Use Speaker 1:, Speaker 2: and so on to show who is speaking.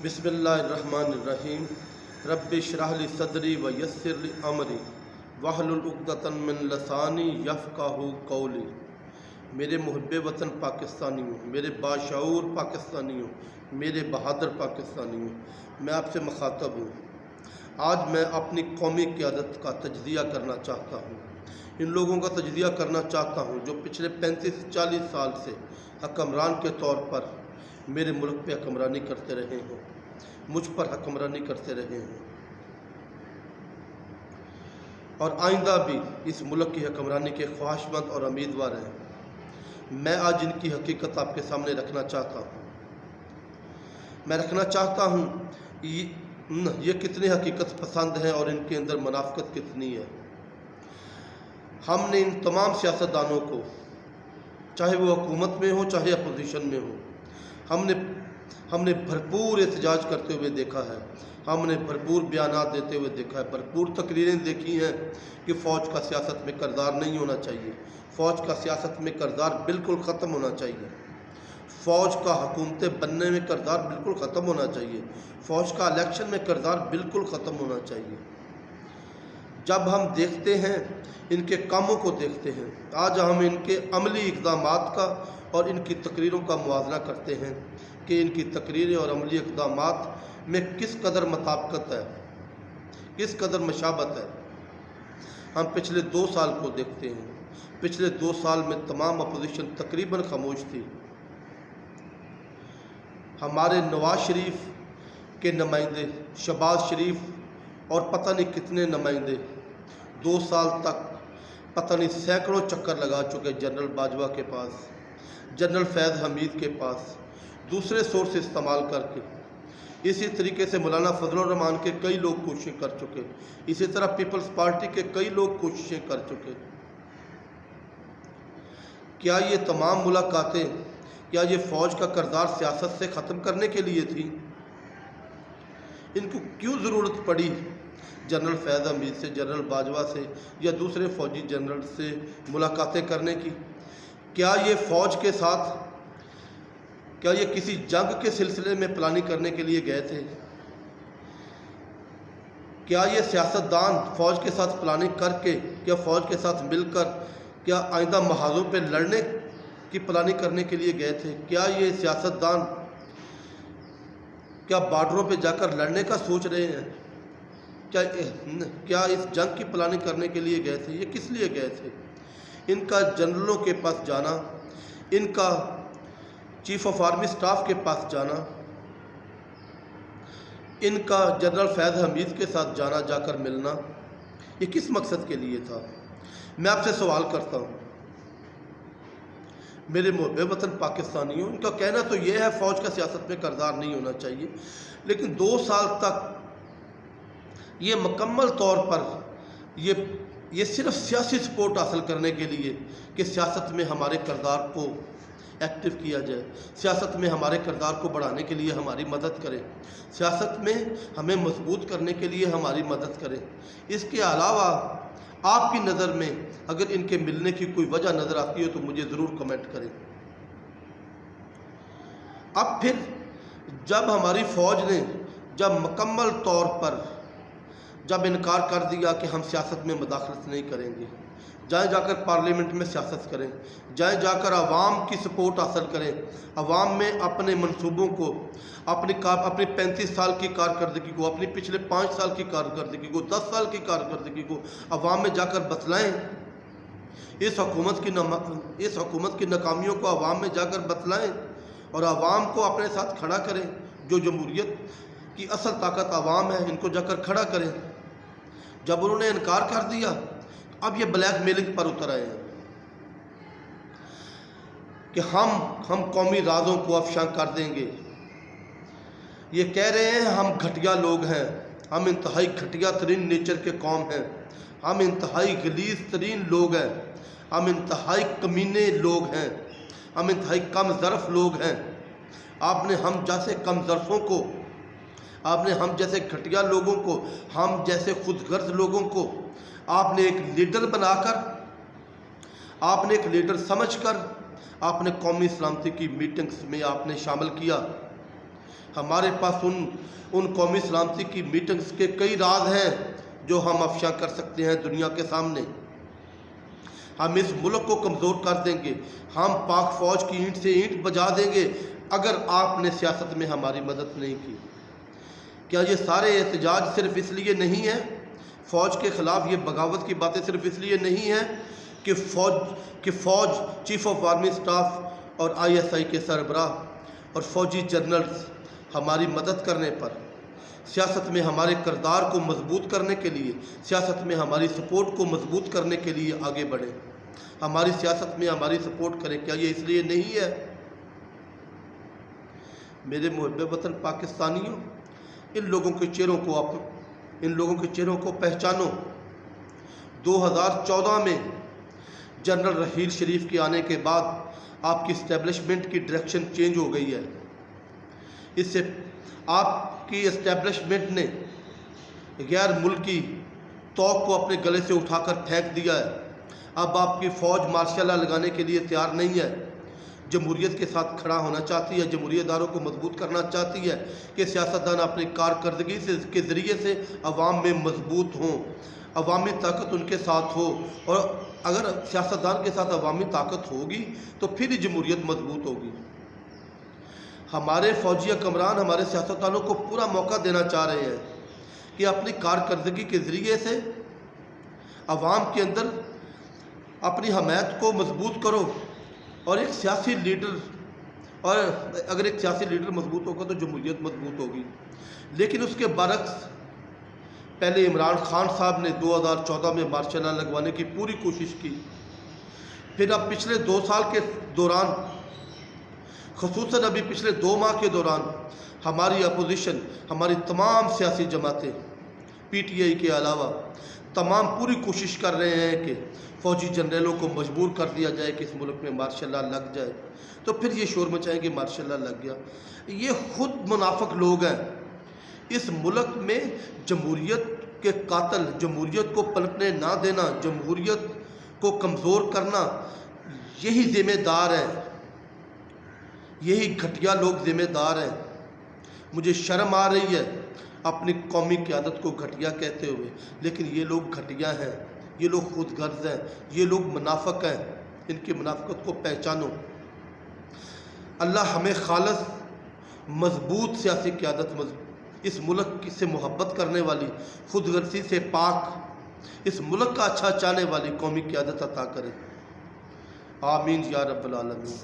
Speaker 1: بسم اللہ الرحمن الرحیم رب اشرح لی صدری ویسر لی امری واحلل عقدۃ من لسانی یفقہوا قولی۔ میرے محب وطن پاکستانیوں، میرے باشعور پاکستانیوں، میرے بہادر پاکستانیوں، میں آپ سے مخاطب ہوں۔ آج میں اپنی قومی قیادت کا تجزیہ کرنا چاہتا ہوں، ان لوگوں کا تجزیہ کرنا چاہتا ہوں جو پچھلے 35-40 سال سے حکمران کے طور پر میرے ملک پہ حکمرانی کرتے رہے ہیں، مجھ پر حکمرانی کرتے رہے ہیں، اور آئندہ بھی اس ملک کی حکمرانی کے خواہش مند اور امیدوار ہیں۔ میں آج ان کی حقیقت آپ کے سامنے رکھنا چاہتا ہوں۔ میں رکھنا چاہتا ہوں یہ کتنے حقیقت پسند ہیں اور ان کے اندر منافقت کتنی ہے۔ ہم نے ان تمام سیاستدانوں کو، چاہے وہ حکومت میں ہو چاہے اپوزیشن میں ہو، ہم نے بھرپور احتجاج کرتے ہوئے دیکھا ہے، ہم نے بھرپور بیانات دیتے ہوئے دیکھا ہے، بھرپور تقریریں دیکھی ہیں کہ فوج کا سیاست میں کردار نہیں ہونا چاہیے، فوج کا سیاست میں کردار بالکل ختم ہونا چاہیے، فوج کا حکومتیں بننے میں کردار بالکل ختم ہونا چاہیے، فوج کا الیکشن میں کردار بالکل ختم ہونا چاہیے۔ جب ہم دیکھتے ہیں، ان کے کاموں کو دیکھتے ہیں، آج ہم ان کے عملی اقدامات کا اور ان کی تقریروں کا موازنہ کرتے ہیں کہ ان کی تقریریں اور عملی اقدامات میں کس قدر مطابقت ہے، کس قدر مشابہت ہے۔ ہم پچھلے 2 سال کو دیکھتے ہیں، پچھلے 2 سال میں تمام اپوزیشن تقریباً خاموش تھی۔ ہمارے نواز شریف کے نمائندے، شہباز شریف اور پتہ نہیں کتنے نمائندے 2 سال تک پتہ نہیں سینکڑوں چکر لگا چکے جنرل باجوہ کے پاس، جنرل فیض حمید کے پاس، دوسرے سورس استعمال کر کے۔ اسی طریقے سے مولانا فضل الرحمان کے کئی لوگ کوششیں کر چکے، اسی طرح پیپلز پارٹی کے کئی لوگ کوششیں کر چکے۔ کیا یہ تمام ملاقاتیں، کیا یہ فوج کا کردار سیاست سے ختم کرنے کے لیے تھی؟ ان کو کیوں ضرورت پڑی جنرل فیض حمید سے، جنرل باجوہ سے یا دوسرے فوجی جنرل سے ملاقاتیں کرنے کی؟ کیا یہ فوج کے ساتھ، کیا یہ کسی جنگ کے سلسلے میں پلاننگ کرنے کے لیے گئے تھے؟ کیا یہ سیاستدان فوج کے ساتھ پلاننگ کر کے، کیا فوج کے ساتھ مل کر، کیا آئندہ محاذوں پہ لڑنے کی پلاننگ کرنے کے لیے گئے تھے؟ کیا یہ سیاستدان کیا بارڈروں پہ جا کر لڑنے کا سوچ رہے ہیں؟ کیا اس جنگ کی پلاننگ کرنے کے لیے گئے تھے؟ یہ کس لیے گئے تھے؟ ان کا جنرلوں کے پاس جانا، ان کا چیف آف آرمی سٹاف کے پاس جانا، ان کا جنرل فیض حمید کے ساتھ جانا، جا کر ملنا، یہ کس مقصد کے لیے تھا؟ میں آپ سے سوال کرتا ہوں، میرے محب وطن پاکستانیوں، ان کا کہنا تو یہ ہے فوج کا سیاست میں کردار نہیں ہونا چاہیے، لیکن 2 سال تک یہ مکمل طور پر یہ صرف سیاسی سپورٹ حاصل کرنے کے لیے کہ سیاست میں ہمارے کردار کو ایکٹیو کیا جائے، سیاست میں ہمارے کردار کو بڑھانے کے لیے ہماری مدد کرے، سیاست میں ہمیں مضبوط کرنے کے لیے ہماری مدد کرے۔ اس کے علاوہ آپ کی نظر میں اگر ان کے ملنے کی کوئی وجہ نظر آتی ہے تو مجھے ضرور کمنٹ کریں۔ اب پھر جب ہماری فوج نے جب مکمل طور پر جب انکار کر دیا کہ ہم سیاست میں مداخلت نہیں کریں گے، جائیں جا کر پارلیمنٹ میں سیاست کریں، جائیں جا کر عوام کی سپورٹ حاصل کریں، عوام میں اپنے منصوبوں کو، اپنی 35 سال کی کارکردگی کو، اپنی پچھلے 5 سال کی کارکردگی کو، 10 سال کی کارکردگی کو عوام میں جا کر بتلائیں، اس حکومت کی ناکامیوں کو عوام میں جا کر بتلائیں اور عوام کو اپنے ساتھ کھڑا کریں۔ جو جمہوریت کی اصل طاقت عوام ہے، ان کو جا کر کھڑا کریں۔ جب انہوں نے انکار کر دیا، اب یہ بلیک میلنگ پر اتر آئے ہیں کہ ہم قومی رازوں کو افشاں کر دیں گے۔ یہ کہہ رہے ہیں ہم گھٹیا لوگ ہیں، ہم انتہائی گھٹیا ترین نیچر کے قوم ہیں، ہم انتہائی غلیظ ترین لوگ ہیں، ہم انتہائی کمینے لوگ ہیں، ہم انتہائی کم ظرف لوگ ہیں۔ آپ نے ہم جیسے کم ظرفوں کو، آپ نے ہم جیسے گھٹیا لوگوں کو، ہم جیسے خود غرض لوگوں کو آپ نے ایک لیڈر بنا کر، آپ نے ایک لیڈر سمجھ کر آپ نے قومی سلامتی کی میٹنگز میں آپ نے شامل کیا۔ ہمارے پاس ان قومی سلامتی کی میٹنگز کے کئی راز ہیں جو ہم افشاں کر سکتے ہیں دنیا کے سامنے۔ ہم اس ملک کو کمزور کر دیں گے، ہم پاک فوج کی اینٹ سے اینٹ بجا دیں گے اگر آپ نے سیاست میں ہماری مدد نہیں کی۔ کیا یہ سارے احتجاج صرف اس لیے نہیں ہیں، فوج کے خلاف یہ بغاوت کی باتیں صرف اس لیے نہیں ہیں کہ فوج چیف آف آرمی سٹاف اور ISI کے سربراہ اور فوجی جنرلز ہماری مدد کرنے پر، سیاست میں ہمارے کردار کو مضبوط کرنے کے لیے، سیاست میں ہماری سپورٹ کو مضبوط کرنے کے لیے آگے بڑھیں، ہماری سیاست میں ہماری سپورٹ کریں؟ کیا یہ اس لیے نہیں ہے؟ میرے محب وطن پاکستانیوں، ان لوگوں کے چہروں کو پہچانو۔ 2014 میں جنرل رحیل شریف کے آنے کے بعد آپ کی اسٹیبلشمنٹ کی ڈائریکشن چینج ہو گئی ہے۔ اس سے آپ کی اسٹیبلشمنٹ نے غیر ملکی توق کو اپنے گلے سے اٹھا کر پھینک دیا ہے۔ اب آپ کی فوج مارشل لا لگانے کے لیے تیار نہیں ہے، جمہوریت کے ساتھ کھڑا ہونا چاہتی ہے، جمہوریت داروں کو مضبوط کرنا چاہتی ہے کہ سیاستدان اپنی کارکردگی کے ذریعے سے عوام میں مضبوط ہوں، عوامی طاقت ان کے ساتھ ہو، اور اگر سیاستدان کے ساتھ عوامی طاقت ہوگی تو پھر ہی جمہوریت مضبوط ہوگی۔ ہمارے فوجی حکمران ہمارے سیاستدانوں کو پورا موقع دینا چاہ رہے ہیں کہ اپنی کارکردگی کے ذریعے سے عوام کے اندر اپنی حمایت کو مضبوط کرو، اور ایک سیاسی لیڈر اگر ایک سیاسی لیڈر مضبوط ہوگا تو جمہوریت مضبوط ہوگی۔ لیکن اس کے برعکس پہلے عمران خان صاحب نے 2014 میں مارشل لا لگوانے کی پوری کوشش کی، پھر اب پچھلے 2 سال کے دوران، خصوصاً ابھی پچھلے 2 ماہ کے دوران، ہماری اپوزیشن، ہماری تمام سیاسی جماعتیں PTI کے علاوہ تمام پوری کوشش کر رہے ہیں کہ فوجی جنرلوں کو مجبور کر دیا جائے کہ اس ملک میں مارشل لا لگ جائے، تو پھر یہ شور مچائیں کہ مارشل لا لگ گیا۔ یہ خود منافق لوگ ہیں۔ اس ملک میں جمہوریت کے قاتل، جمہوریت کو پنپنے نہ دینا، جمہوریت کو کمزور کرنا، یہی ذمہ دار ہیں، یہی گھٹیا لوگ ذمہ دار ہیں۔ مجھے شرم آ رہی ہے اپنی قومی قیادت کو گھٹیا کہتے ہوئے، لیکن یہ لوگ گھٹیا ہیں، یہ لوگ خود غرض ہیں، یہ لوگ منافق ہیں۔ ان کی منافقت کو پہچانو۔ اللہ ہمیں خالص مضبوط سیاسی قیادت، اس ملک سے محبت کرنے والی، خود غرضی سے پاک، اس ملک کا اچھا چاہنے والی قومی قیادت عطا کرے۔ آمین یا رب العالمین۔